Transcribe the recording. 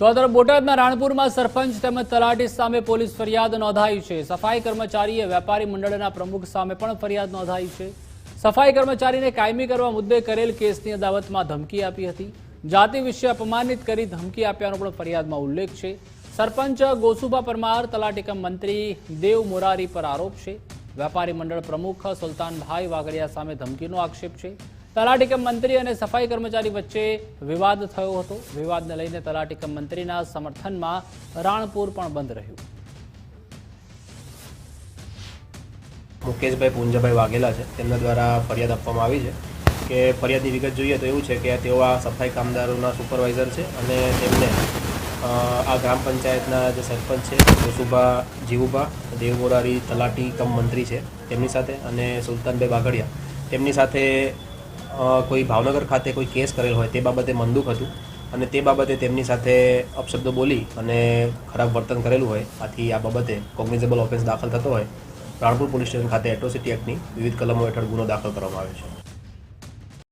તો આ તરફ બોટાદના રાણપુરમાં સરપંચ તેમજ તલાટી સામે પોલીસ ફરિયાદ નોંધાઈ છે। સફાઈ કર્મચારીએ વેપારી મંડળના પ્રમુખ સામે પણ ફરિયાદ નોંધાઈ છે। સફાઈ કર્મચારીને કાયમી કરવા મુદ્દે કરેલ કેસની અદાવતમાં ધમકી આપી હતી। જાતિ વિશે અપમાનિત કરી ધમકી આપ્યાનો પણ ફરિયાદમાં ઉલ્લેખ છે। સરપંચ ગોસુભા પરમાર, તલાટી કમ મંત્રી દેવ મોરારી પર આરોપ છે। વેપારી મંડળ પ્રમુખ સુલતાનભાઈ વાગડિયા સામે ધમકીનો આક્ષેપ છે। તલાટી કમ મંત્રી અને સફાઈ કર્મચારી વચ્ચે વિવાદ થયો હતો। વિવાદને લઈને તલાટી કમ મંત્રીના સમર્થનમાં રાણપુર પણ બંધ રહ્યું। મુકેશભાઈ પૂંજાભાઈ વાઘેલા છે, તેમના દ્વારા ફરિયાદ આપવામાં આવી છે કે ફરિયાદની વિગત જોઈએ તો એવું છે કે તેઓ આ સફાઈ કામદારોના સુપરવાઇઝર છે અને તેમને આ ગ્રામ પંચાયતના જે સરપંચ છે ગોસુભા જીવુભા દેવ મોરારી તલાટી કમ મંત્રી છે તેમની સાથે અને સુલતાનભાઈ વાઘડિયા તેમની સાથે કોઈ ભાવનગર ખાતે કોઈ કેસ કરેલ હોય તે બાબતે મંદુક હતું અને તે બાબતે તેમની સાથે અપશબ્દો બોલી અને ખરાબ વર્તન કરેલું હોય। આથી આ બાબતે કોગ્નિઝેબલ ઓફેન્સ દાખલ થતો હોય રાણપુર પોલીસ સ્ટેશન ખાતે એટ્રોસિટી એક્ટની વિવિધ કલમો હેઠળ ગુનો દાખલ કરવામાં આવ્યો છે।